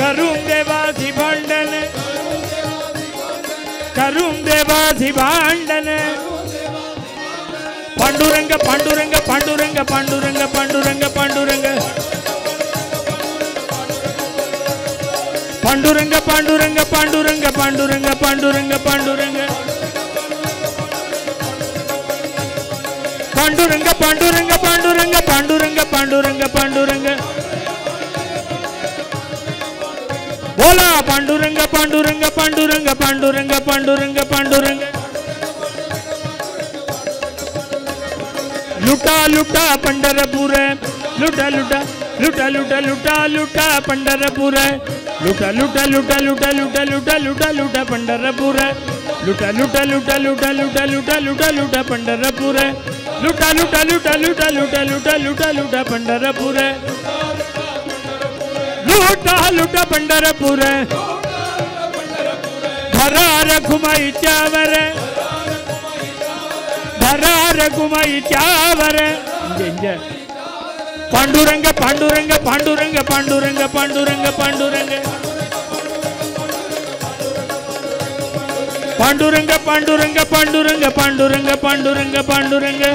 करूं देवासी भांडन करूं देवासी भांडन पांडुरंग पांडुरंग पांडुरंग पांडुरंग पांडुरंग पांडुरंग पांडुरंग पांडुरंग पांडुरंग पांडुरंग पांडुरंग पांडुरंग पांडुरंग पांडुरंग पांडुरंग पांडुरंग पांडुरंग पांडुरंग बोला पांडुरंग पांडुरंग पांडुरंग पांडुरंग पांडुरंग पांडुरंग लुटा लुटा पंढरपूर लुटा लुटा लुटा लुटा लुटा लुटा पंढरपूर लुटा लुटा लुटा लुटा लुटा लुटा लुटा लुटा पंढरपूर लुटा लुटा लुटा लुटा लुटा लुटा लुटा लुटा पंढरपूर लुटा लुटा लुटा लुटा लुटा लुटा लुटा लुटा पंढरपूर लुटा लुटा पंढरपूर धरा रखुमाईच्या वर धरा रखुमाईच्या वर पांडुरंग पांडुरंग पांडुरंग पांडुरंग पांडुरंग पांडुरंग पांडुरंग पांडुरंग पांडुरंग पांडुरंग पांडुरंग पांडुरंग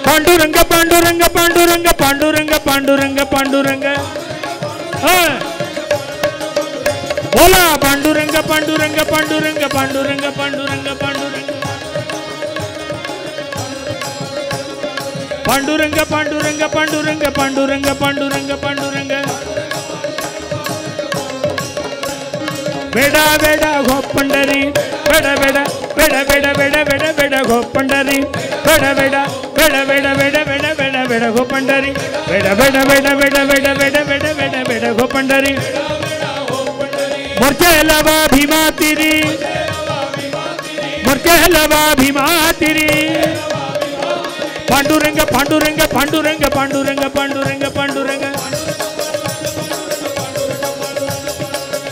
पांडुरंग पांडुरंग पांडुरंग पांडुरंग पांडुरंग पांडुरंग बोला पांडुरंग पांडुरंग पांडुरंग पांडुरंग पांडुरंग पांडुरंग पांडुरंग पांडुरंग पांडुरंग पांडुरंग पांडुरंग पांडुरंग बेडा बेडा घो पंढरी बेडा बेडा बेडा बेडा बेडा बेडा बेडा घो पंढरी बेडा बेडा बेडा बेडा बेडा बेडा बेडा बेडा घो पंढरी बेडा बेडा बेडा बेडा बेडा बेडा बेडा बेडा बेडा घो पंढरी मोर्चा लवा भीमा तिरी मोर्चा लवा भीमा तिरी पांडुरंग पांडुरंग पांडुरंग पांडुरंग पांडुरंग पांडुरंग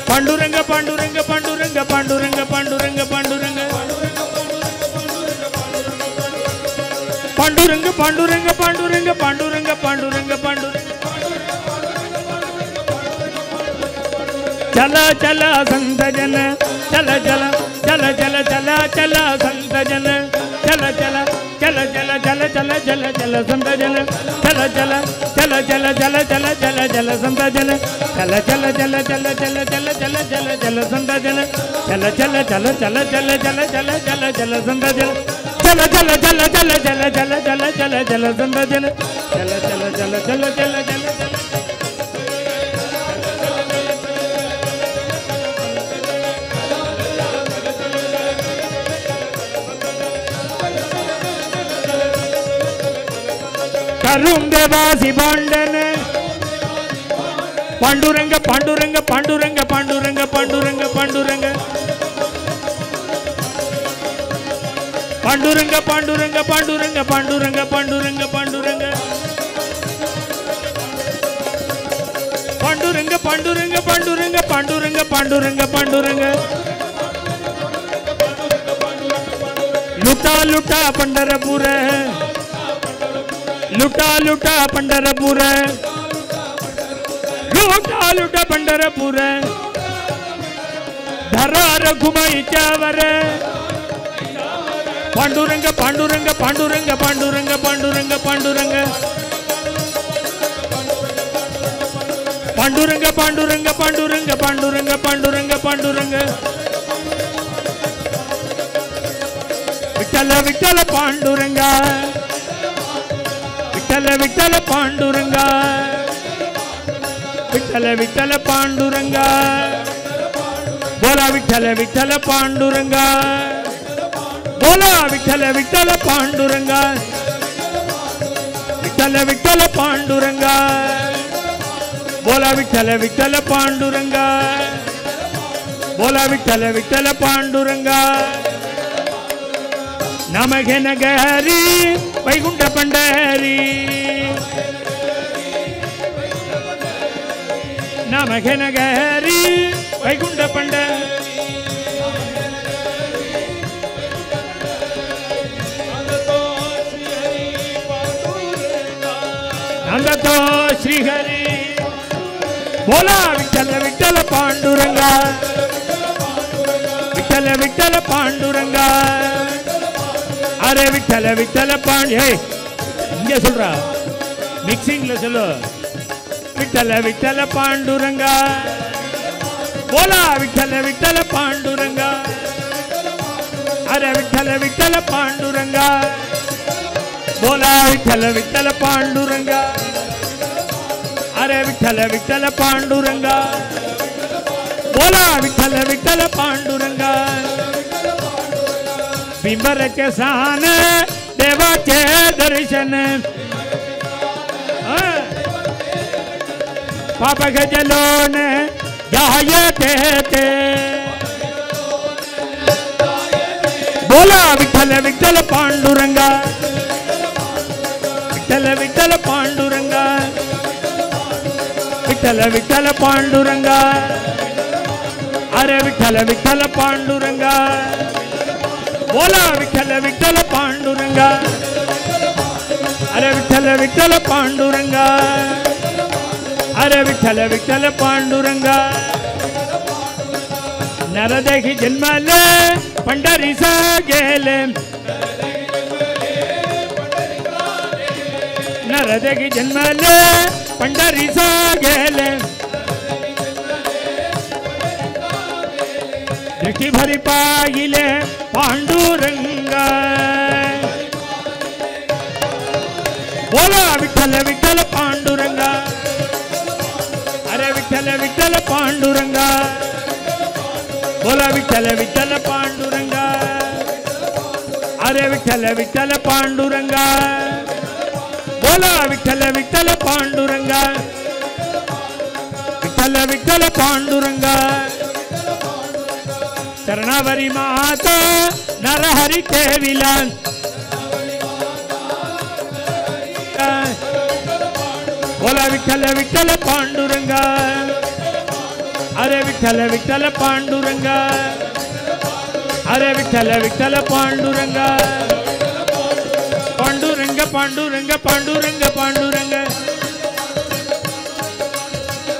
पांडुरंग पांडुरंग पांडुरंग पांडुरंग पांडुरंग पांडुरंग पांडुरंग पांडुरंग पांडुरंग पांडुरंग पांडुरंग पांडुरंग चला चला संत जन चला चला चला चला चला चला संत जन चला चला चला चला चला चला चला चला संत जन चला चला चला चला चला चला चला चला संत जन चला चला चला चला चला चला चला चला चला संत जन चला चला चला चला चला चला चला चला चला संत जन चला चला चला चला चला चला चला चला चला संत जन चला चला चला चला चला चला करूं देवासी भांडन पांडुरंग पांडुरंग पांडुरंग पांडुरंग पांडुरंग पांडुरंग पांडुरंग पांडुरंग पांडुरंग पांडुरंग पांडुरंग पांडुरंग पांडुरंग पांडुरंग पांडुरंग पांडुरंग पांडुरंग पांडुरंग लुटा लुटा पंढरपूर लुटा लुटा पंढरपूर लुटा लुटा पंढरपूर धरा रघुमाईच्या वर पांडुरंग पांडुरंग पांडुरंग पांडुरंग पांडुरंग पांडुरंग पांडुरंग पांडुरंग पांडुरंग पांडुरंग पांडुरंग पांडुरंग विठ्ठल विठ्ठल पांडुरंग विठ्ठल विठ्ठल पांडुरंग विठ्ठल विठ्ठल पांडुरंग बोला विठ्ठल विठ्ठल पांडुरंग बोला विठ्ठल विठ्ठल पांडुरंग विठ्ठल विठ्ठल पांडुरंग बोला विठ्ठल विठ्ठल पांडुरंग बोला विठ्ठल विठ्ठल पांडुरंग नाम घेन गहरी वैकुंठ पंढरी नाम घेन गहरी वैकुंठ पंढरी नाम संगतो श्रीहरी बोला विठ्ठल विठ्ठल पांडुरंगा विठ्ठल विठ्ठल पांडुरंगा अरे विठ्ठल विठ्ठल पांडे इंगे சொல்றா मिक्सिंगல சொல்லு विठ्ठल विठ्ठल पांडुरंगा बोला विठ्ठल विठ्ठल पांडुरंगा अरे विठ्ठल विठ्ठल पांडुरंगा बोला विठ्ठल विठ्ठल पांडुरंगा अरे विठ्ठल विठ्ठल पांडुरंगा बोला विठ्ठल विठ्ठल पांडुरंगा बिंबरचे सान देवाचे दर्शन पाप गजलोन जायते ते बोला विठ्ठल विठ्ठल पांडुरंगा विठ्ठल विठ्ठल पांडुरंगा विठ्ठल विठ्ठल पांडुरंगा अरे विठ्ठल विठ्ठल पांडुरंगा बोला विठ्ठल विठ्ठल पांडुरंगा अरे विठ्ठल विठ्ठल पांडुरंगा अरे विठ्ठल विठ्ठल पांडुरंगा नरदेही जन्माले पंढरीसा गेले नरदेही जन्माले पंढरीसा गेले दृष्टी भरी पाहिले पांडुरंगा बोला विठ्ठल विठ्ठल पांडुरंगा अरे विठ्ठल विठ्ठल पांडुरंगा बोला विठ्ठल विठ्ठल पांडुरंगा अरे विठ्ठल विठ्ठल पांडुरंगा बोला विठ्ठल विठ्ठल पांडुरंगा विठ्ठल विठ्ठल पांडुरंगा चरणावरी माता नरहरी के विलान बोला विठ्ठल विठ्ठल पांडुरंगा अरे विठ्ठल विठ्ठल पांडुरंगा अरे विठ्ठल विठ्ठल पांडुरंगा पांडुरंग पांडुरंग पांडुरंग पांडुरंग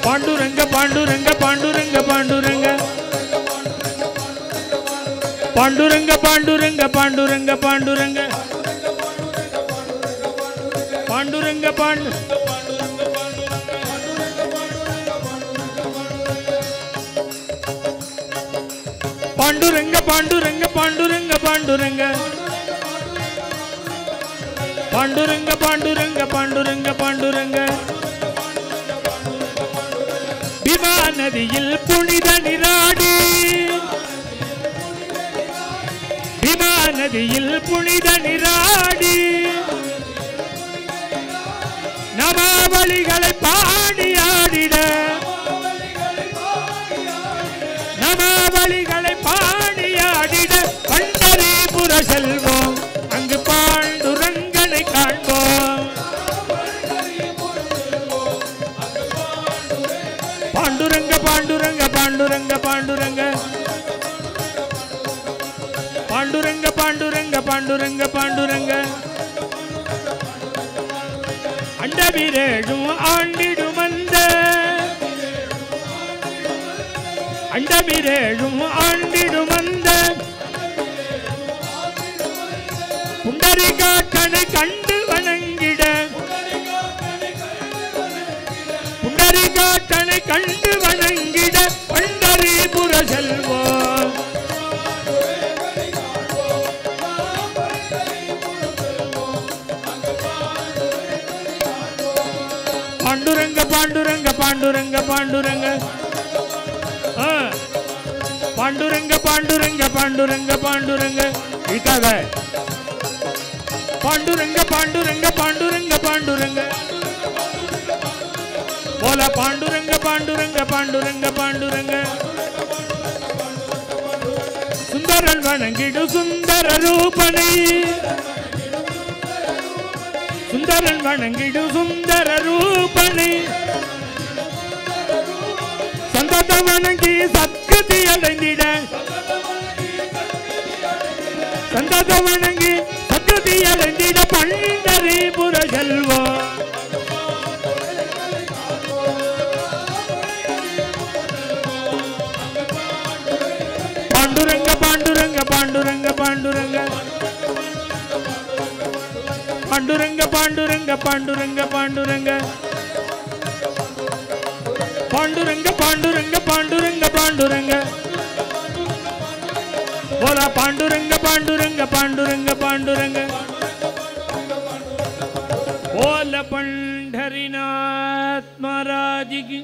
पांडुरंग पांडुरंग पांडुरंग पांडुरंग पांडुरंग पांडुरंग पांडुरंग पांडुरंग पांडुरंग पांडु पांडुरंग पांडुरंग पांडुरंग पांडुरंग पांडुरंग पांडुरंग पांडुरंग पांडुरंग भीमा नदिயில் புனித நீராடி भीमा नदिயில் புனித நீராடி நமாவலிகளை பாடியாடிட நமாவலிகளை பாடியாடிட பண்டரிபுர செல்வோம் அங்கு பாண்டுரங்கனை காண்போம் பாண்டுரங்க பாண்டுரங்க பாண்டுரங்க பாண்டுரங்க பாண்டுரங்க பாண்டுரங்க பாண்டுரங்க பாண்டுரங்க அண்டவிரேழும் ஆண்டிடும் அந்த அண்டவிரேழும் ஆண்டிடும் அந்த புண்டரிகாட்டனை கண்டு வணங்கிட புண்டரிகாட்டனை கண்டு வணங்கிட பண்டரிபுர செல்வோம் पांडुरंग पांडुरंग पांडुरंग पांडुरंग पांडुरंग पांडुरंग पांडुरंग पांडुरंग इतना है पांडुरंग पांडुरंग पांडुरंग पांडुरंग बोला पांडुरंग पांडुरंग पांडुरंग पांडुरंग सुंदरन वणंगिडु सुंदर रूपனை सुंदरन वणंगिडु सुंदर रूपனை संतत वणंगी सत्गति अடைந்திட संतत वणंगी सत्गति अடைந்திட पंढरीपुर செல்வோம் பாண்டுரங்க பாண்டுரங்க பாண்டுரங்க பாண்டுரங்க பாண்டுரங்க பாண்டுரங்க பாண்டுரங்க பாண்டுரங்க போலா பாண்டுரங்க பாண்டுரங்க பாண்டுரங்க பாண்டுரங்க बोल पंढरीनाथ महाराज की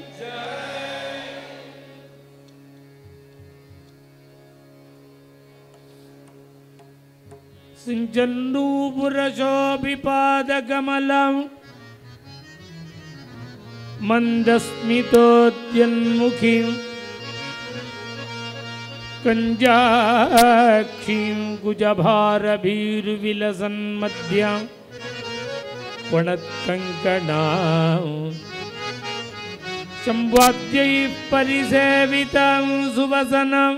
सिंचन्नूपुर शोभिपादकमलं मंदस्मितोद्यन्मुखीं कञ्जाक्षीं कुजभारभीर्विलसन्मध्यां वणत्कङ्कणां संवाद्यैः परिसेवितां सुवसनं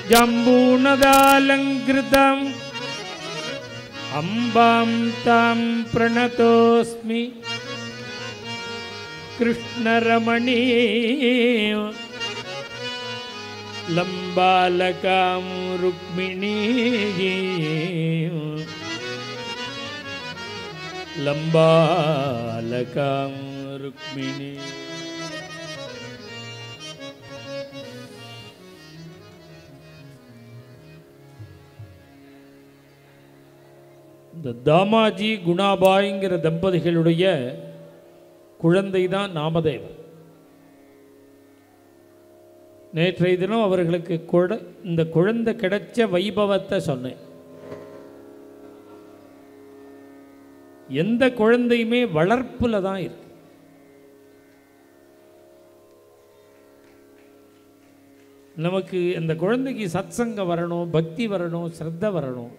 जम्बूनदालङ्कृतम् अम्बां तां प्रणतोऽस्मि कृष्णरमणी लम्बालकां रुक्मिणी लम्बालकां रुक्मिणी இந்த தாமாஜி குணாபாய்ங்கிற தம்பதிகளுடைய குழந்தை தான் நாமதேவர். நேற்றைய தினம் அவர்களுக்கு இந்த குழந்தை கிடைச்ச வைபவத்தை சொன்னேன். எந்த குழந்தையுமே வளர்ப்புல தான் இருக்கு. நமக்கு அந்த குழந்தைக்கு சத்சங்கம் வரணும், பக்தி வரணும், ஸ்ரத்த வரணும்.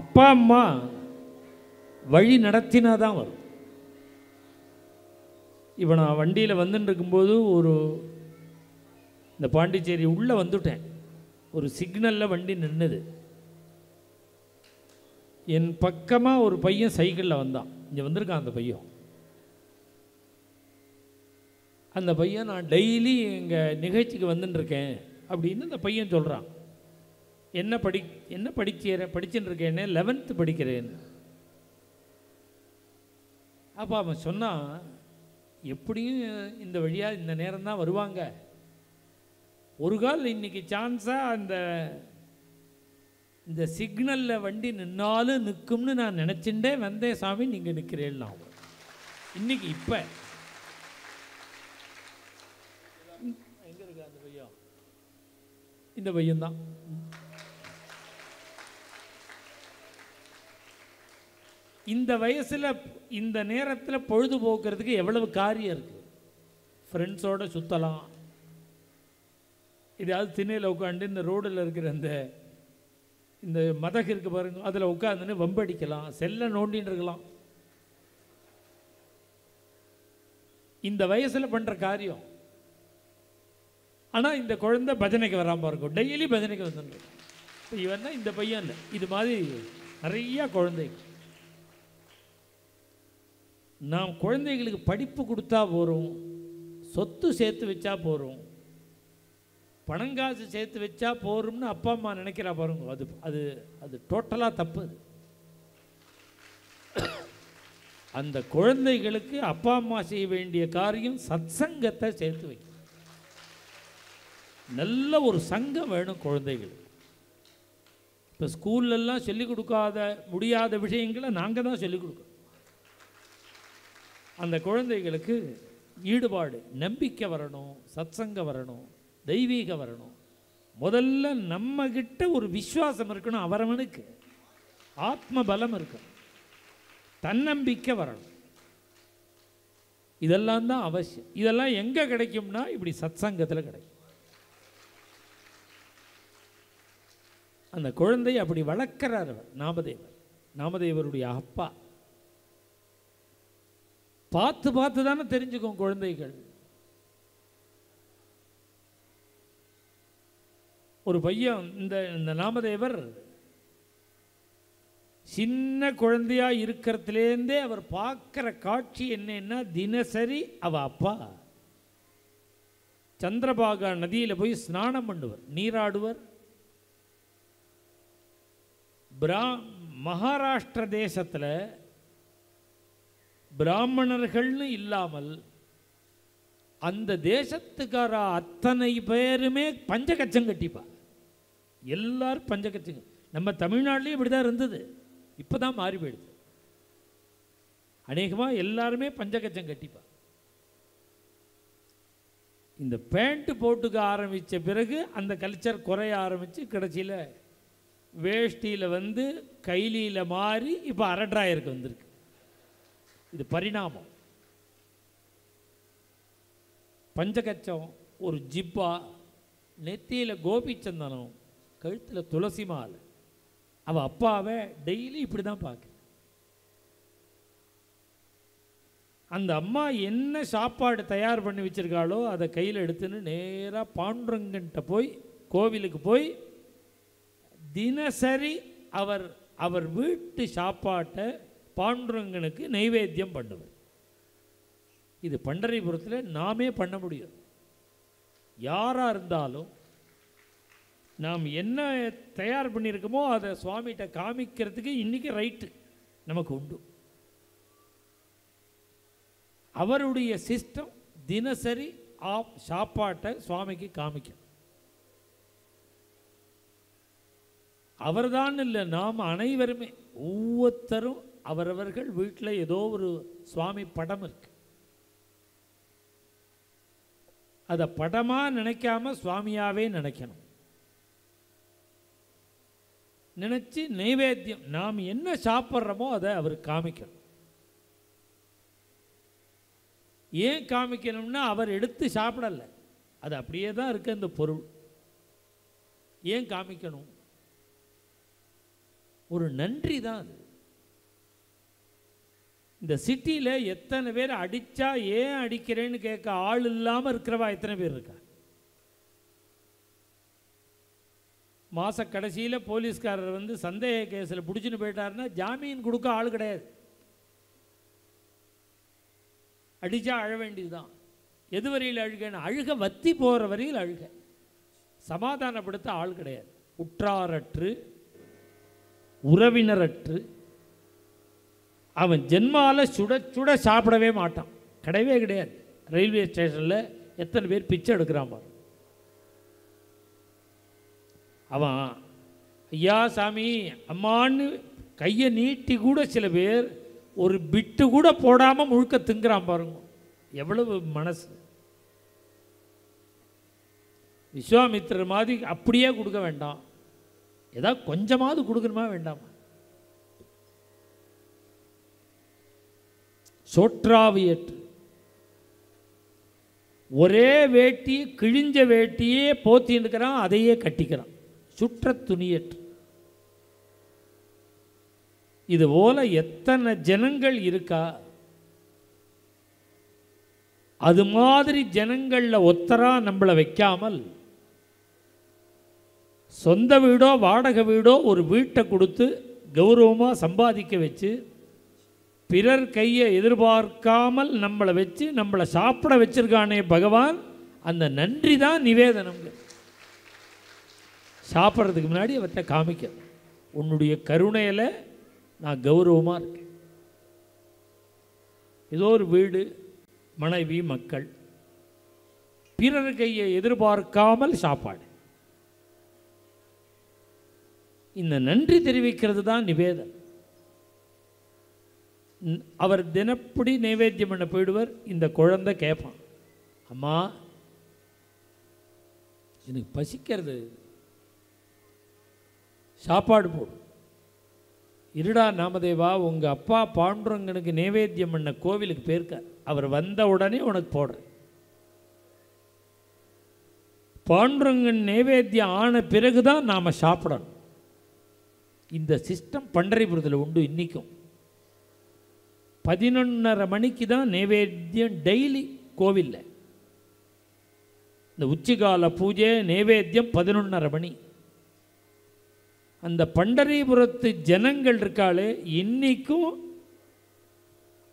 அப்பா அம்மா வழி நடத்தினா தான் வரும். இப்போ நான் வண்டியில் வந்துட்டு இருக்கும்போது இந்த பாண்டிச்சேரி உள்ளே வந்துட்டேன். ஒரு சிக்னலில் வண்டி நின்றுது. என் பக்கமாக ஒரு பையன் சைக்கிளில் வந்தான். இங்கே வந்திருக்கான் அந்த பையன். அந்த பையன் நான் டெய்லி எங்கள் நிகழ்ச்சிக்கு வந்துட்டுருக்கேன் அப்படின்னு அந்த பையன் சொல்கிறான். என்ன படிச்சுட்டு இருக்கேன்னு 11th படிக்கிறேன். அப்போ அவன் சொன்னான், எப்படியும் இந்த வழியாக இந்த நேரம் தான் வருவாங்க, ஒரு கால் இன்னைக்கு சான்ஸாக இந்த சிக்னலில் வண்டி நின்னாலும் நிற்கும்னு நான் நினச்சிட்டே வந்தேன் சாமி, நீங்கள் நிற்கிறேன்னா இன்னைக்கு இப்போ எங்கே இருக்கா அந்த பையன்? இந்த பையன்தான். இந்த வயசில் இந்த நேரத்தில் பொழுதுபோக்குறதுக்கு எவ்வளவு காரியம் இருக்குது. ஃப்ரெண்ட்ஸோடு சுற்றலாம், இதாவது திண்ணையில் உட்காந்து இந்த ரோடில் இருக்கிற இந்த மதகு இருக்கு பாருங்க, அதில் உட்காந்துன்னு வம்படிக்கலாம், செல்ல நோண்டின்னு இருக்கலாம். இந்த வயசில் பண்ணுற காரியம். ஆனால் இந்த குழந்தை பஜனைக்கு வராமல் இருக்கும், டெய்லி பஜனைக்கு வந்துருக்கு. இப்போ இவன் தான் இந்த பையன் இல்லை, இது மாதிரி நிறையா குழந்தைகள். நாம் குழந்தைகளுக்கு படிப்பு கொடுத்தா போகிறோம், சொத்து சேர்த்து வச்சா போகிறோம், பணங்காசு சேர்த்து வச்சா போகிறோம்னு அப்பா அம்மா நினைக்கிறா பாருங்க. அது அது டோட்டலாக தப்பு. அந்த குழந்தைகளுக்கு அப்பா அம்மா செய்ய வேண்டிய காரியம் சத்சங்கத்தை சேர்த்து வைக்க. நல்ல ஒரு சங்கம் வேணும் குழந்தைகளுக்கு. இப்போ ஸ்கூல்லெல்லாம் சொல்லிக் கொடுக்காத முடியாத விஷயங்களை நாங்கள் தான் சொல்லிக் கொடுக்கணும். அந்த குழந்தைகளுக்கு ஈடுபாடு, நம்பிக்கை வரணும், சத்சங்கம் வரணும், தெய்வீகம் வரணும். முதல்ல நம்மகிட்ட ஒரு விசுவாசம் இருக்கணும், அவரவனுக்கு ஆத்ம பலம் இருக்கணும், தன்னம்பிக்கை வரணும். இதெல்லாம் தான் அவசியம். இதெல்லாம் எங்கே கிடைக்கும்னா இப்படி சத்சங்கத்தில் கிடைக்கும். அந்த குழந்தையை அப்படி வளர்க்கிறார் நாமதேவர். நாமதேவருடைய அப்பா பார்த்து பார்த்து தானே தெரிஞ்சுக்கும் குழந்தைகள். ஒரு பையன் இந்த நாமதேவர் சின்ன குழந்தையா இருக்கிறதுலேருந்தே அவர் பார்க்குற காட்சி என்னன்னா, தினசரி அவ அப்பா சந்திரபாகா நதியில் போய் ஸ்நானம் பண்ணுவர், நீராடுவர். மகாராஷ்டிர தேசத்தில் பிராமணர்கள்னு இல்லாமல் அந்த தேசத்துக்கார அத்தனை பேருமே பஞ்சகச்சம் கட்டிப்பா. எல்லாரும் பஞ்சகச்சங்க. நம்ம தமிழ்நாட்டிலையும் இப்படி தான் இருந்தது, இப்போ தான் மாறி போயிடுது. அநேகமாக எல்லாருமே பஞ்சகச்சம் கட்டிப்பா. இந்த பேண்ட்டு போட்டுக்க ஆரம்பித்த பிறகு அந்த கல்ச்சர் குறைய ஆரம்பித்து கடைசியில் வேஷ்டியில் வந்து கைலியில் மாறி இப்போ அரட்ராயருக்கு வந்திருக்கு. இது பரிணாமம். பஞ்சகச்சம், ஒரு ஜிப்பா, நெத்தியில் கோபிச்சந்தனம், கழுத்தில் துளசி மாலை. அவள் அப்பாவை டெய்லி இப்படி தான் பார்க்க. அந்த அம்மா என்ன சாப்பாடு தயார் பண்ணி வச்சுருக்காளோ அதை கையில் எடுத்துன்னு நேராக பாண்டுரங்கன்ட்ட போய் கோவிலுக்கு போய் தினசரி அவர் வீட்டு சாப்பாட்டை பாண்டுரங்கனுக்கு நைவேத்தியம் பண்ணுவார். இது பண்டரிபுரத்தில் நாமே பண்ண முடியும். யாராக இருந்தாலும் நாம் என்ன தயார் பண்ணியிருக்கோமோ அதை சுவாமிகிட்ட காமிக்கிறதுக்கு இன்றைக்கி ரைட்டு நமக்கு உண்டு. அவருடைய சிஸ்டம் தினசரி சாப்பாட்டை சுவாமிக்கு காமிக்கும். அவர்தான் இல்லை, நாம் அனைவருமே ஒவ்வொருத்தரும் அவரவர்கள் வீட்டில் ஏதோ ஒரு சுவாமி படம் இருக்கு. அதை படமாக நினைக்காம சுவாமியாகவே நினைக்கணும். நினச்சி நைவேத்தியம் நாம் என்ன சாப்பிட்றோமோ அதை அவர் காமிக்கணும். ஏன் காமிக்கணும்னா அவர் எடுத்து சாப்பிடலை, அது அப்படியே தான் இருக்கு அந்த பொருள். ஏன் காமிக்கணும்? ஒரு நன்றி தான் அது. இந்த சிட்டியில் எத்தனை பேர் அடித்தா ஏன் அடிக்கிறேன்னு கேட்க ஆள் இல்லாமல் இருக்கிறவா எத்தனை பேர் இருக்கா? மாத கடைசியில் போலீஸ்காரர் வந்து சந்தேக கேஸில் பிடிச்சின்னு போயிட்டாருன்னா ஜாமீன் கொடுக்க ஆள் கிடையாது. அடித்தா அழ வேண்டியதுதான். எது வரையில் அழுகன்னு? அழுக வத்தி போகிற வரையில் அழுக. சமாதானப்படுத்த ஆள் கிடையாது. உற்றாரற்று உறவினரற்று அவன் ஜென்மால சுட சுட சாப்பிடவே மாட்டான். கிடையவே கிடையாது. ரயில்வே ஸ்டேஷனில் எத்தனை பேர் பிச்சை எடுக்கிறான் பாரு. அவன் ஐயா சாமி அம்மான்னு கையை நீட்டி கூட சில பேர் ஒரு பிட்டு கூட போடாமல் முழுக்க திங்குறான் பாருங்க. எவ்வளவு மனசு. விஸ்வாமித்திரர் மாதிரி அப்படியே கொடுக்க வேண்டாம், ஏதாவது கொஞ்சமாவது கொடுக்கணுமா வேண்டாமா? சோற்றாவியற்று ஒரே வேட்டி கிழிஞ்ச வேட்டியே போத்தின்னுக்கிறான், அதையே கட்டிக்கிறான். சுற்ற துணியற்று. இது போல எத்தனை ஜனங்கள் இருக்கா? அது மாதிரி ஜனங்களில் ஒத்தரா நம்மளை வைக்காமல் சொந்த வீடோ வாடகை வீடோ ஒரு வீட்டை கொடுத்து கௌரவமாக சம்பாதிக்க வச்சு பிறர் கையை எதிர்பார்க்காமல் நம்மளை வச்சு நம்மளை சாப்பிட வச்சிருக்கானே பகவான், அந்த நன்றி தான் நிவேதனம். சாப்பிட்றதுக்கு முன்னாடி அவற்றை காமிக்க, உன்னுடைய கருணையில் நான் கௌரவமாக இருக்கேன். ஏதோ ஒரு வீடு, மனைவி, மக்கள், பிறர் கையை எதிர்பார்க்காமல் சாப்பாடு. இந்த நன்றி தெரிவிக்கிறது தான் நிவேதனம். அவர் தினப்படி நைவேத்தியம் பண்ண போயிடுவார். இந்த குழந்தை கேட்பான், அம்மா எனக்கு பசிக்கிறது, சாப்பாடு போடும். இருடா நாமதேவா, உங்கள் அப்பா பாண்டுரங்கனுக்கு நைவேத்தியம் பண்ண கோவிலுக்கு போயிருக்கார், அவர் வந்த உடனே உனக்கு போடுறேன். பாண்டுரங்கன் நைவேத்தியம் ஆன பிறகு தான் நாம் சாப்பிடணும். இந்த சிஸ்டம் பண்டரிபுரத்தில் உண்டு. இன்றைக்கும் 11:30 மணிக்கு தான் நைவேத்தியம் டெய்லி கோவிலில். இந்த உச்சிகால பூஜை நைவேத்தியம் 11:30 மணி. அந்த பண்டரிபுரத்து ஜனங்கள் இருக்காளே இன்றைக்கும்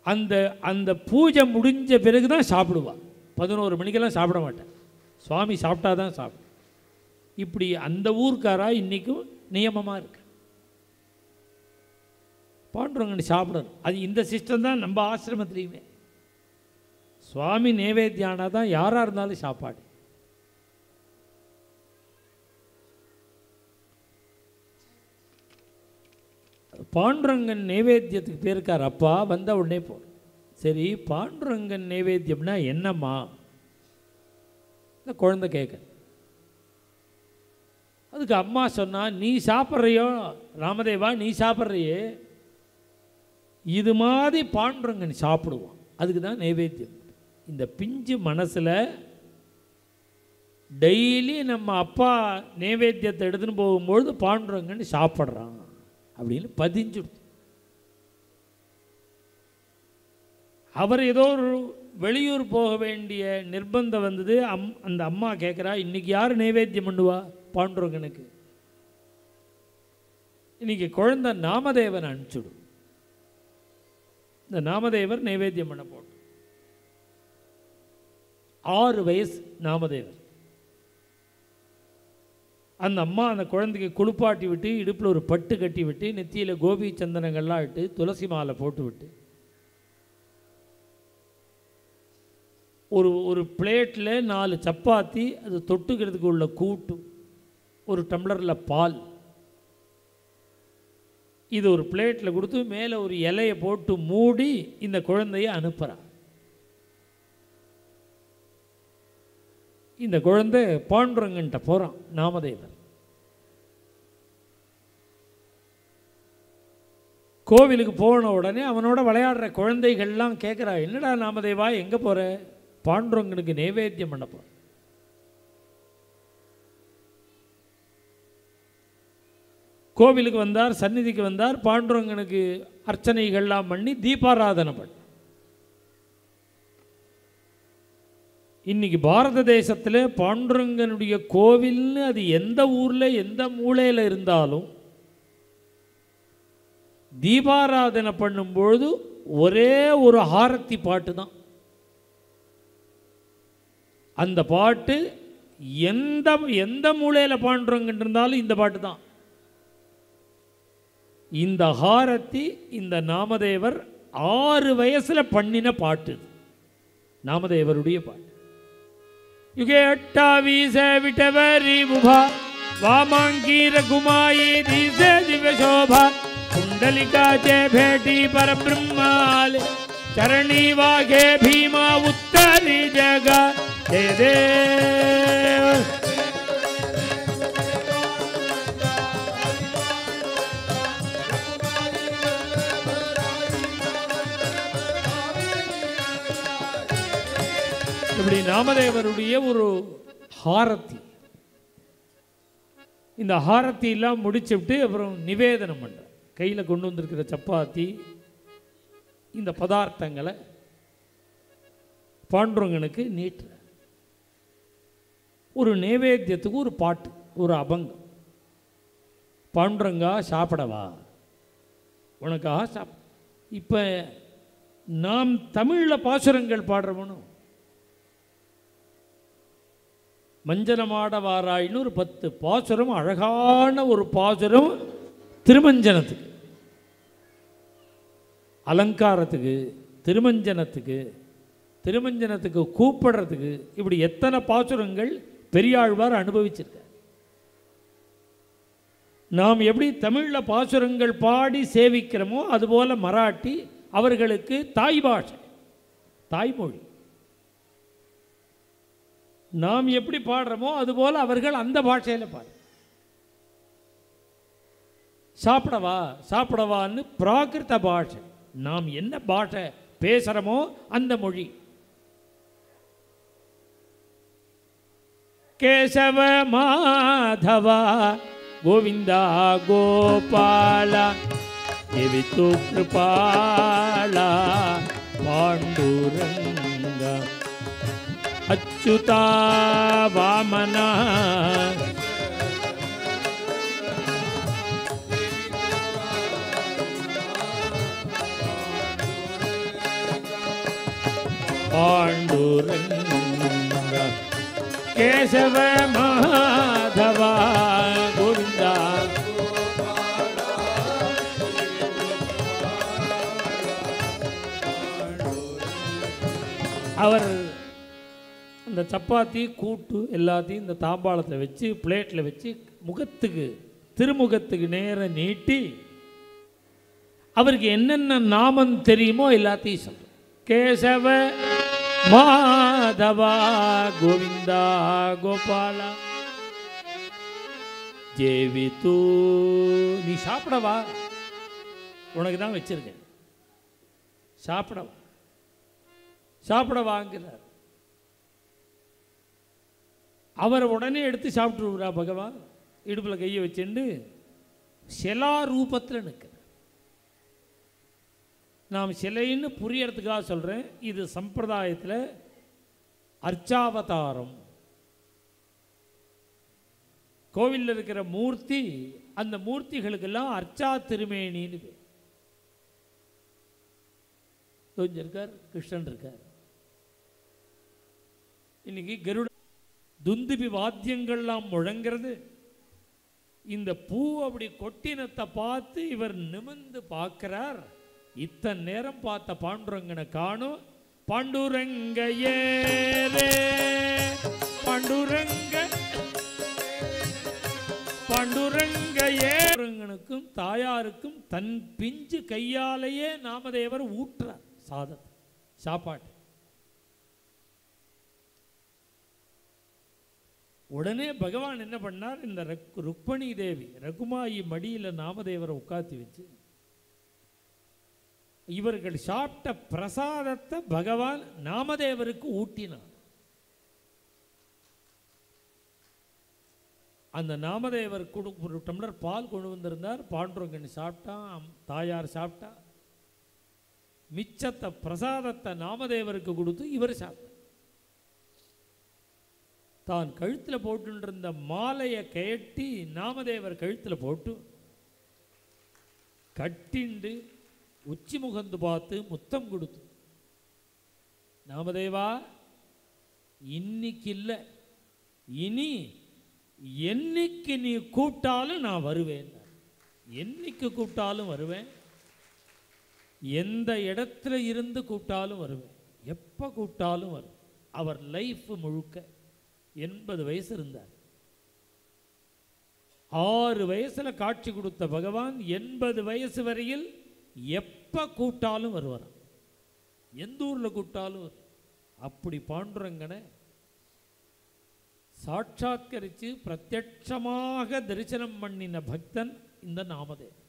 அந்த அந்த பூஜை முடிஞ்ச பிறகு தான் சாப்பிடுவா. 11 மணிக்கெல்லாம் சாப்பிட மாட்டேன், சுவாமி சாப்பிட்டா தான் சாப்பிடும். இப்படி அந்த ஊர்க்காரா இன்றைக்கும் நியமமாக இருக்கு. பாண்டுரங்கன் சாப்பிடணும். அது இந்த சிஸ்டம் தான் நம்ம ஆசிரமத்துலேயுமே. சுவாமி நைவேத்தியானா தான் யாராக இருந்தாலும் சாப்பாடு. பாண்டுரங்கன் நைவேத்தியத்துக்கு போயிருக்கார் அப்பா, வந்த உடனே போ. சரி, பாண்டுரங்கன் நைவேத்தியம்னா என்னம்மா? இந்த குழந்தை கேட்க. அதுக்கு அம்மா சொன்னா, நீ சாப்பிட்றியோ ராமதேவா, நீ சாப்பிட்றியே, இது மாதிரி பாண்டுரங்கன் சாப்பிடுவான், அதுக்கு தான் நைவேத்தியம். இந்த பிஞ்சு மனசில் டெய்லி நம்ம அப்பா நைவேத்தியத்தை எடுத்துன்னு போகும்பொழுது பாண்டுரங்கன் சாப்பிட்றான் அப்படின்னு பதிஞ்சுடுது. அவர் ஏதோ ஒரு வெளியூர் போக வேண்டிய நிர்பந்தம் வந்தது. அந்த அம்மா கேட்குறா, இன்றைக்கி யார் நைவேத்தியம் பண்ணுவா பாண்டுரங்கனுக்கு? இன்றைக்கி குழந்தை நாமதேவன் அனுப்பிச்சுடும். இந்த நாமதேவர் நைவேத்தியம் பண்ண போட்டோம். 6 வயசு நாமதேவர். அந்த அம்மா அந்த குழந்தைக்கு குளிப்பாட்டி விட்டு, இடுப்பில் ஒரு பட்டு கட்டி விட்டு, நெத்தியில் கோபி சந்தனங்கள்லாம் இட்டு, துளசி மாலை போட்டு விட்டு, ஒரு பிளேட்டில் 4 சப்பாத்தி, அது தொட்டுக்கிறதுக்கு உள்ள கூட்டு, ஒரு டம்ளரில் பால், இது ஒரு பிளேட்டில் கொடுத்து மேலே ஒரு இலையை போட்டு மூடி இந்த குழந்தையை அனுப்புகிறார். இந்த குழந்தை பாண்டுரங்கன்ட்ட போகிறான் நாமதேவர். கோவிலுக்கு போன உடனே அவனோட விளையாடுற குழந்தைகள்லாம் கேட்குறா, என்னடா நாமதேவா எங்கே போகிற? பாண்டுரங்கனுக்கு நைவேத்தியம் பண்ண போகிற. கோவிலுக்கு வந்தார், சந்நிதிக்கு வந்தார், பாண்டுரங்கனுக்கு அர்ச்சனைகள்லாம் பண்ணி தீபாராதனை பண்ண. இன்றைக்கி பாரத தேசத்தில் பாண்டுரங்கனுடைய கோவில்னு அது எந்த ஊரில் எந்த மூலையில் இருந்தாலும் தீபாராதனை பண்ணும்பொழுது ஒரே ஒரு ஆரத்தி பாட்டு தான். அந்த பாட்டு எந்த எந்த மூலையில் பாண்டுரங்கன் இருந்தாலும் இந்த பாட்டு தான். இந்த ஹாரத்தி இந்த நாமதேவர் 6 வயசில் பண்ணின பாட்டு, நாமதேவருடைய பாட்டு. யுகே 28 விட்டவரி புபா வாமாங்கீர குமாயி தீசே திவ்ய சோபா குண்டலிகா ஜே பேட்டி பரபிரம்மால் चरणी वागे भीमा उत्तरी जगा दे दे இப்படி நாமதேவருடைய ஒரு ஹாரத்தி. இந்த ஹாரத்தி எல்லாம் முடிச்சுட்டு அப்புறம் நிவேதனம் பண்ற, கையில் கொண்டு வந்திருக்கிற சப்பாத்தி இந்த பதார்த்தங்களை பாண்டுரங்கனுக்கு நீட்டுற. ஒரு நைவேத்தியத்துக்கு ஒரு பாட்டு, ஒரு அபங்கம். பாண்டுரங்கா சாப்பிடவா, உனக்காக சாப்பிட. இப்போ நாம் தமிழில் பாசுரங்கள் பாடுறவனும் மஞ்சனமாட வாராயின்னு ஒரு 10 பாசுரம், அழகான ஒரு பாசுரம் திருமஞ்சனத்துக்கு, அலங்காரத்துக்கு, திருமஞ்சனத்துக்கு, திருமஞ்சனத்துக்கு கூப்பிடுறதுக்கு, இப்படி எத்தனை பாசுரங்கள் பெரியாழ்வார் அனுபவிச்சிருக்கார். நாம் எப்படி தமிழில் பாசுரங்கள் பாடி சேவிக்கிறோமோ அதுபோல் மராட்டி அவர்களுக்கு தாய் பாஷை, தாய்மொழி. நாம் எப்படி பாடுறோமோ அதுபோல் அவர்கள் அந்த பாஷையில் பாடு. சாப்பிடவா சாப்பிடவான்னு பிராகிருத பாஷை, நாம் என்ன பாஷை பேசுகிறோமோ அந்த மொழி. கேசவ மாதவா கோவிந்தா கோபாலா தேவித்து கிருபாலா பாண்டுரங்கா அச்சுதா வாமனா பாண்டுரங்கா கேசவ மாதவா கோவிந்தா அவர் அந்த சப்பாத்தி கூட்டு எல்லாத்தையும் இந்த தாம்பாளத்தில் வச்சு பிளேட்டில் வச்சு முகத்துக்கு திருமுகத்துக்கு நேரம் நீட்டி அவருக்கு என்னென்ன நாமம் தெரியுமோ எல்லாத்தையும் சொல்ற. கேசவ மாதவா கோவிந்தா கோபாலா ஜேவித்து. நீ சாப்பிடவா, உனக்கு தான் வச்சிருக்கேன், சாப்பிடவா சாப்பிடவாங்கிறார். அவரை உடனே எடுத்து சாப்பிட்டுருவா பகவான். இடுப்பில் கையை வச்சுண்டு சிலா ரூபத்தில் நிற்கிறார். நாம் சிலைன்னு புரியறதுக்காக சொல்கிறேன். இது சம்பிரதாயத்தில் அர்ச்சாவதாரம். கோவிலில் இருக்கிற மூர்த்தி, அந்த மூர்த்திகளுக்கெல்லாம் அர்ச்சா திருமேனின்னு பேர். கொஞ்சம் இருக்கார், கிருஷ்ணன் இருக்கார். இன்னைக்கு கருட துந்துபி வாத்தியங்கள்லாம் முழங்கிறது. இந்த பூ அப்படி கொட்டினத்தை பார்த்து இவர் நிமிர்ந்து பார்க்கிறார். இத்தனை நேரம் பார்த்த பாண்டுரங்கனை காணும். பாண்டுரங்க ஏரே பாண்டுரங்க பாண்டுரங்க ஏரங்கனுக்கும் தாயாருக்கும் தன் பிஞ்சு கையாலேயே நாமதேவர் ஊற்றார் சாதத்தை, சாப்பாட்டு. உடனே பகவான் என்ன பண்ணார், இந்த ருக்மணி தேவி ரகுமாயி மடியில் நாமதேவரை உட்காத்தி வச்சு இவர்கள் சாப்பிட்ட பிரசாதத்தை பகவான் நாமதேவருக்கு ஊட்டினார். அந்த நாமதேவர் ஒரு டம்ளர் பால் கொண்டு வந்திருந்தார். பாண்டுரங்கன் சாப்பிட்டான், தாயார் சாப்பிட்டா. மிச்சத்தை பிரசாதத்தை நாமதேவருக்கு கொடுத்து இவர் சாப்பிட்டார். தான் கழுத்தில் போட்டுருந்த மாலையை கட்டி நாமதேவர் கழுத்தில் போட்டு கட்டிண்டு உச்சி முகந்து பார்த்து முத்தம் கொடுத்து, நாமதேவா இன்னைக்கு இல்லை, இனி என்னைக்கு நீ கூப்பிட்டாலும் நான் வருவேன், என்னைக்கு கூப்பிட்டாலும் வருவேன், எந்த இடத்துல இருந்து கூப்பிட்டாலும் வருவேன், எப்போ கூப்பிட்டாலும் வருவேன். அவர் லைஃப் முழுக்க 80 வயசு இருந்தார். 6 வயசுல காட்சி கொடுத்த பகவான் 80 வயசு வரையில் எப்ப கூப்பிட்டாலும் வருவார், எந்த ஊர்ல கூப்பிட்டாலும். அப்படி பாண்டுரங்கனை சாட்சாத்கரித்து பிரத்யட்சமாக தரிசனம் பண்ணின பக்தன் இந்த நாமதேவர்.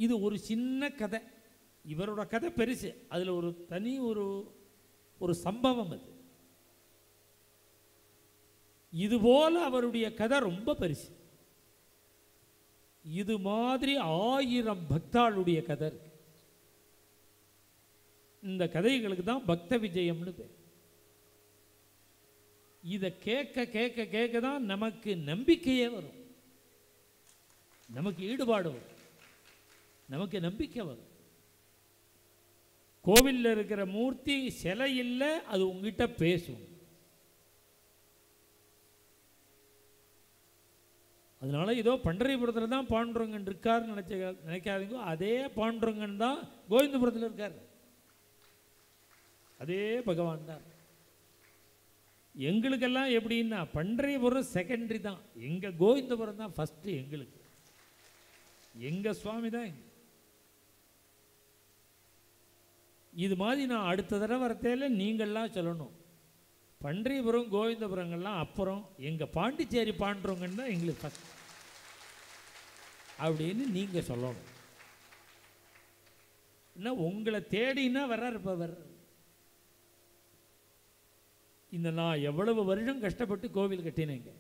இது ஒரு சின்ன கதை. இவரோட கதை பெருசு. அதில் ஒரு தனி ஒரு சம்பவம். அது இதுபோல அவருடைய கதை ரொம்ப பெருசு. இது மாதிரி 1000 பக்தாளுடைய கதை இருக்கு. இந்த கதைகளுக்கு தான் பக்த விஜயம்னு பேர். இதை கேட்க கேட்க கேட்க தான் நமக்கு நம்பிக்கையே வரும், நமக்கு ஈடுபாடு வரும், நமக்கு நம்பிக்கை வரும். கோவிலில் இருக்கிற மூர்த்தி சிலை இல்லை, அது உங்ககிட்ட பேசும். அதனால ஏதோ பண்டரிபுரத்தில் தான் பாண்டுரங்கன் இருக்காருன்னு நினைக்காதீங்க. அதே பாண்டுரங்கன் தான் கோவிந்தபுரத்தில் இருக்கார். அதே பகவான் தான். எங்களுக்கெல்லாம் எப்படின்னா பண்டரிபுரம் செகண்டரி தான், எங்கள் கோவிந்தபுரம் தான் ஃபஸ்ட்டு. எங்களுக்கு எங்கள் சுவாமி தான். இது மாதிரி நான் அடுத்த தடவை வரத்தையில் நீங்கள்லாம் சொல்லணும், பண்டரிபுரம் கோவிந்தபுரங்கள்லாம் அப்புறம், எங்கள் பாண்டிச்சேரி பாண்டுரங்கன்னு தான் எங்களுக்கு ஃபஸ்ட் அப்படின்னு நீங்கள் சொல்லணும். என்ன உங்களை தேடினா வர்றார். இப்போ வர்ற இந்த நான் எவ்வளவு வருஷம் கஷ்டப்பட்டு கோவில் கட்டினேங்க.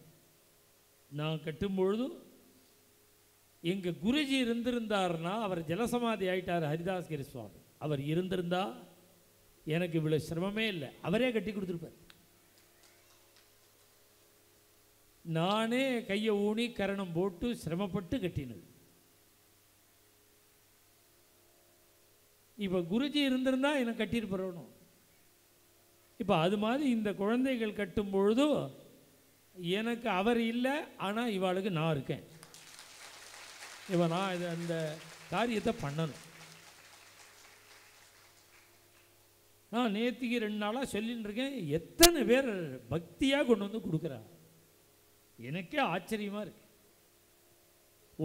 நான் கட்டும்பொழுதும் எங்கள் குருஜி இருந்திருந்தார்னா, அவர் ஜலசமாதி ஆயிட்டார் ஹரிதாஸ்கிரி சுவாமி. அவர் இருந்திருந்தா எனக்கு இவ்வளோ சிரமமே இல்லை, அவரே கட்டி கொடுத்துருப்பார். நானே கையை ஊனி கரணம் போட்டு சிரமப்பட்டு கட்டினது. இப்போ குருஜி இருந்திருந்தா எனக்கு கட்டியிருப்பறணும். இப்போ அது மாதிரி இந்த குழந்தைகள் கட்டும் பொழுதும் எனக்கு அவர் இல்லை, ஆனால் இவாளுக்கு நான் இருக்கேன். இப்போ நான் அந்த காரியத்தை பண்ணணும். நான் நேற்றுக்கு 2 நாளாக சொல்லின்னு இருக்கேன், எத்தனை பேர் பக்தியாக கொண்டு வந்து கொடுக்குறா. எனக்கே ஆச்சரியமாக இருக்கு.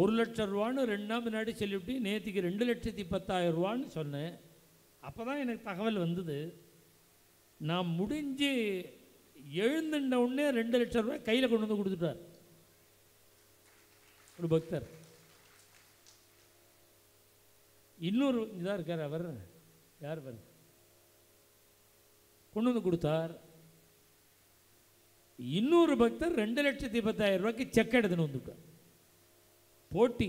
1 லட்சம் ரூபான்னு 2 நாள் முன்னாடி சொல்லிவிட்டு நேற்றுக்கு 2,10,10,000 ரூபான்னு சொன்னேன். அப்போ தான் எனக்கு தகவல் வந்தது. நான் முடிஞ்சு எழுந்துட்ட உடனே 2 லட்சம் ரூபாய் கையில் கொண்டு வந்து கொடுத்துட்டார் ஒரு பக்தர். இன்னொரு இதாக இருக்கார், அவர் யார் பாரு, கொண்டு வந்து கொடுத்தார். இன்னொரு பக்தர் 2,10,10,000 ரூபாய்க்கு செக் எடுத்துன்னு வந்துட்டார். போட்டி.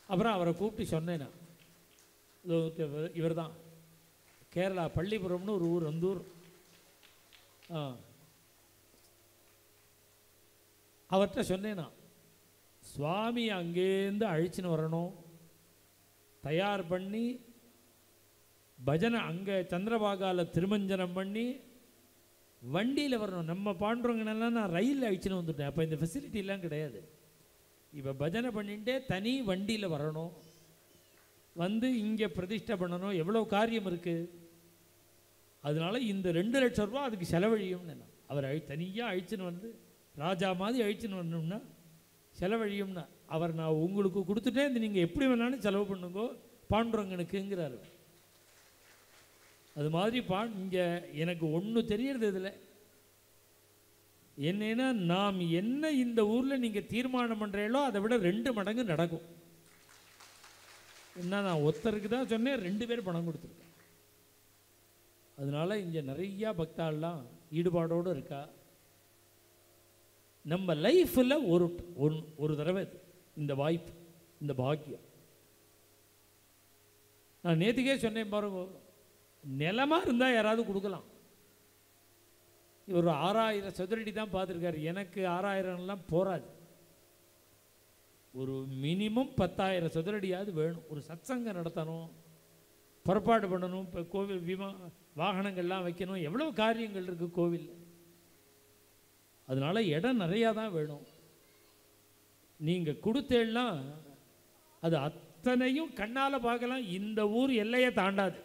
அப்புறம் அவரை கூப்பிட்டு சொன்னேன், இவர் தான் கேரளா பள்ளிப்புறம்னு ஒரு ஊர், அந்த ஊர். அவர்கிட்ட சொன்னேன்னா, சுவாமி அங்கேருந்து அழிச்சுன்னு வரணும், தயார் பண்ணி பஜனை அங்கே சந்திரபாகாவில் திருமஞ்சனம் பண்ணி வண்டியில் வரணும். நம்ம பாண்டுறவங்கனெல்லாம் நான் ரயிலில் அழிச்சுன்னு வந்துட்டேன். அப்போ இந்த ஃபெசிலிட்டிலாம் கிடையாது. இப்போ பஜனை பண்ணிகிட்டே தனி வண்டியில் வரணும், வந்து இங்கே பிரதிஷ்டை பண்ணணும், எவ்வளோ காரியம் இருக்குது. அதனால இந்த 2 லட்சம் ரூபா அதுக்கு செலவழியும்னு அவர் தனியாக அழிச்சுன்னு வந்து ராஜா மாதிரி அழிச்சுன்னு வரணும்னா செலவழியும்னா அவர் நான் உங்களுக்கு கொடுத்துட்டேன், இந்த நீங்கள் எப்படி வேணாலும் செலவு பண்ணுங்கோ பாண்டுரங்கனுக்குங்கிறாரு. அது மாதிரி இங்கே எனக்கு ஒன்று தெரியறது இதில் என்னன்னா, நாம் என்ன இந்த ஊரில் நீங்கள் தீர்மானம் பண்ணுறீங்களோ அதை விட 2 மடங்கு நடக்கும். என்ன நான் ஒருத்தருக்கு தான் சொன்னேன், 2 பேர் பணம் கொடுத்துருக்கேன். அதனால் இங்கே நிறையா பக்தாலாம் ஈடுபாடோடு இருக்கா. நம்ம லைஃப்பில் ஒரு தடவை இந்த வாய்ப்பு, இந்த பாக்கியம். நான் நேற்றுக்கே சொன்னேன் பாருங்க, நிலமாக இருந்தால் யாராவது கொடுக்கலாம். இவர் 6000 சதுரடி தான் பார்த்துருக்காரு. எனக்கு 6000லாம் போராது. ஒரு மினிமம் 10,000 சதுரடியாவது வேணும். ஒரு சத்சங்கம் நடத்தணும், புறப்பாடு பண்ணணும், இப்போ கோவில் வாகனங்கள்லாம் வைக்கணும், எவ்வளோ காரியங்கள் இருக்குது கோவிலில். அதனால் இடம் நிறையா தான் வேணும். நீங்கள் கொடுத்தேன்னா அது அத்தனையும் கண்ணால் பார்க்கலாம். இந்த ஊர் எல்லையை தாண்டாது.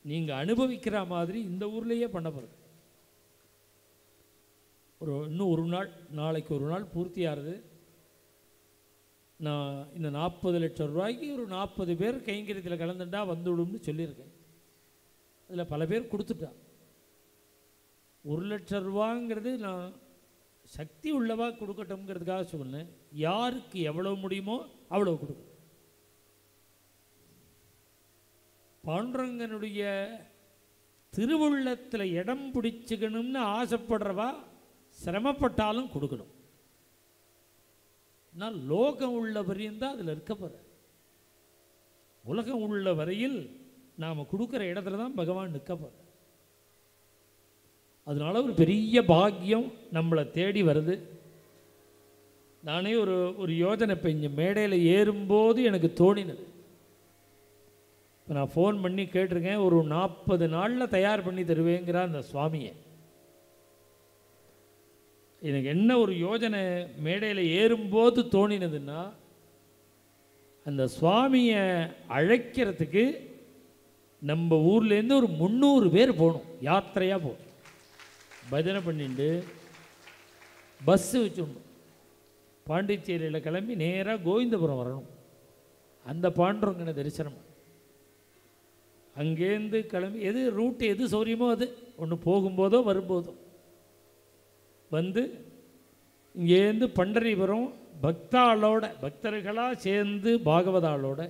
நீங்கள் அனுபவிக்கிற மாதிரி இந்த ஊர்லேயே பண்ண போகிறது. இன்னும் ஒரு நாள், நாளைக்கு ஒரு நாள் பூர்த்தியாகிறது. நான் இந்த 40 லட்சம் ரூபாய்க்கு ஒரு 40 பேர் கைங்கரியத்தில் கலந்துட்டா வந்துவிடும்னு சொல்லியிருக்கேன். அதில் பல பேர் கொடுத்துட்டா. 1 லட்சம் ரூபாங்கிறது நான் சக்தி உள்ளவா கொடுக்கட்டும்ங்கிறதுக்காக சொன்னேன். யாருக்கு எவ்வளோ முடியுமோ அவ்வளோ கொடுக்கும். பாண்டுரங்கனுடைய திருவுள்ளத்தில் இடம் பிடிச்சிக்கணும்னு ஆசைப்படுறவா சிரமப்பட்டாலும் கொடுக்கணும். நான் லோகம் உள்ள வரையும் தான் அதில் இருக்க போகிற. உலகம் உள்ள வரையில் நாம் கொடுக்குற இடத்துல தான் பகவான் நிற்க போகிற. அதனால ஒரு பெரிய பாக்கியம் நம்மளை தேடி வருது. நானே ஒரு யோஜனை இப்போ இங்கே மேடையில் ஏறும்போது எனக்கு தோணினது. இப்போ நான் ஃபோன் பண்ணி கேட்டிருக்கேன், ஒரு 40 நாளில் தயார் பண்ணி தருவேங்கிறார் அந்த சுவாமியை. எனக்கு என்ன ஒரு யோஜனை மேடையில் ஏறும்போது தோணினதுன்னா, அந்த சுவாமியை அழைக்கிறதுக்கு நம்ம ஊர்லேருந்து ஒரு 300 பேர் போகணும், யாத்திரையாக போகணும். பஜனை பண்ணிட்டு பஸ்ஸு வச்சுடணும். பாண்டிச்சேரியில் கிளம்பி நேராக கோவிந்தபுரம் வரணும். அந்த பாண்டுரங்கனை தரிசனம் அங்கேருந்து கிளம்பி எது ரூட்டு எது சௌரியமோ அது ஒன்று போகும்போதோ வரும்போதோ வந்து இங்கேருந்து பண்டரிபுரம் பக்தாளோட பக்தர்களாக சேர்ந்து பாகவதாளோட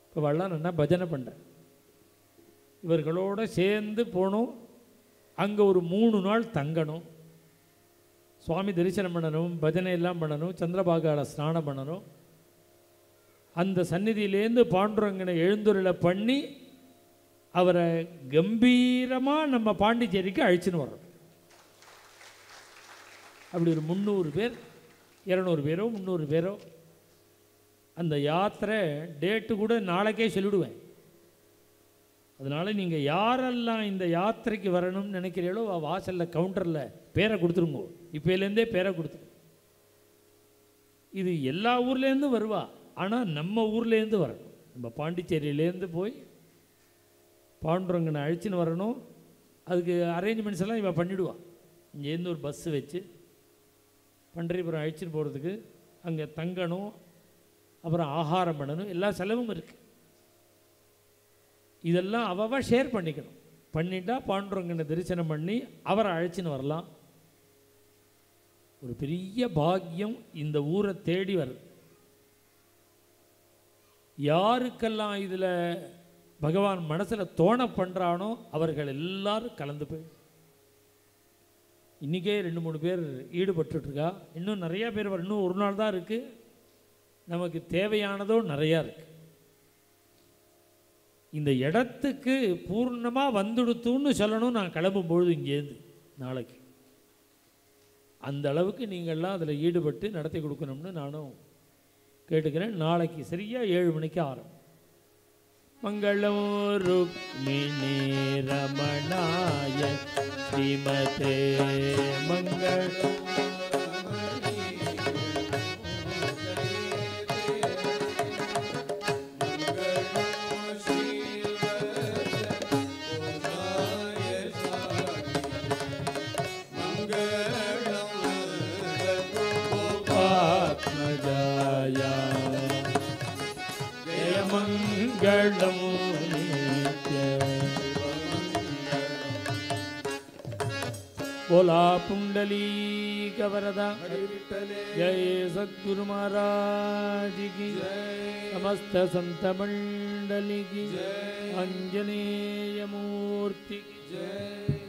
இப்போ வரலாம் நல்லா பஜனை பண்ணுறேன். இவர்களோடு சேர்ந்து போகணும். அங்கே ஒரு 3 நாள் தங்கணும். சுவாமி தரிசனம் பண்ணணும், பஜனை எல்லாம் பண்ணணும், சந்திரபாகால ஸ்நானம் பண்ணணும். அந்த சந்நிதியிலேருந்து பாண்டுரங்கனை எழுந்துருளை பண்ணி அவரை கம்பீரமாக நம்ம பாண்டிச்சேரிக்கு அழைச்சின்னு வர்றோம். அப்படி ஒரு 300 பேர் 200 பேரோ 300 பேரோ. அந்த யாத்திரை டேட்டு கூட நாளைக்கே சொல்லிவிடுவேன். அதனால் நீங்கள் யாரெல்லாம் இந்த யாத்திரைக்கு வரணும்னு நினைக்கிறீங்களோ வாசலில் கவுண்டரில் பேரை கொடுத்துருங்கோ. இப்போலேருந்தே பேரை கொடுத்துரு. இது எல்லா ஊர்லேருந்தும் வருவா, ஆனால் நம்ம ஊர்லேருந்து வரணும். நம்ம பாண்டிச்சேரியிலேருந்து போய் பாண்டுரங்கனை அழைச்சின்னு வரணும். அதுக்கு அரேஞ்ச்மெண்ட்ஸ் எல்லாம் இவன் பண்ணிவிடுவான். இங்கேருந்து ஒரு பஸ்ஸு வச்சு பண்டரிபுரம் அழைச்சிட்டு போகிறதுக்கு அங்கே தங்கணும், அப்புறம் ஆகாரம் பண்ணணும், எல்லா செலவும் இருக்குது. இதெல்லாம் அவ ஷேர் பண்ணிக்கணும். பண்ணிட்டா பாண்டுரங்கனை தரிசனம் பண்ணி அவரை அழைச்சின்னு வரலாம். ஒரு பெரிய பாக்கியம் இந்த ஊரை தேடி வருது. யாருக்கெல்லாம் இதில் பகவான் மனசில் தோண பண்ணுறானோ அவர்கள் எல்லாரும் கலந்து போய் இன்றைக்கே 2-3 பேர் ஈடுபட்டுருக்கா. இன்னும் நிறையா பேர் இன்னும் ஒரு நாள் தான் இருக்குது. நமக்கு தேவையானதோ நிறையா இருக்குது. இந்த இடத்துக்கு பூர்ணமாக வந்துடுத்துன்னு சொல்லணும். நான் கிளம்பும்பொழுது இங்கேருந்து நாளைக்கு அந்த அளவுக்கு நீங்கள்லாம் அதில் ஈடுபட்டு நடத்தி கொடுக்கணும்னு நானும் கேட்டுக்கிறேன். நாளைக்கு சரியாக 7 மணிக்கு ஆரம்பம். மங்களம் ருக்மிணி ரமணாய ஸ்ரீமதே மங்களம். மங்களம் बोला पुंडलीक वरदा जय सद्गुरु महाराज की समस्त संत मंडली की अंजनेय मूर्ति की जय।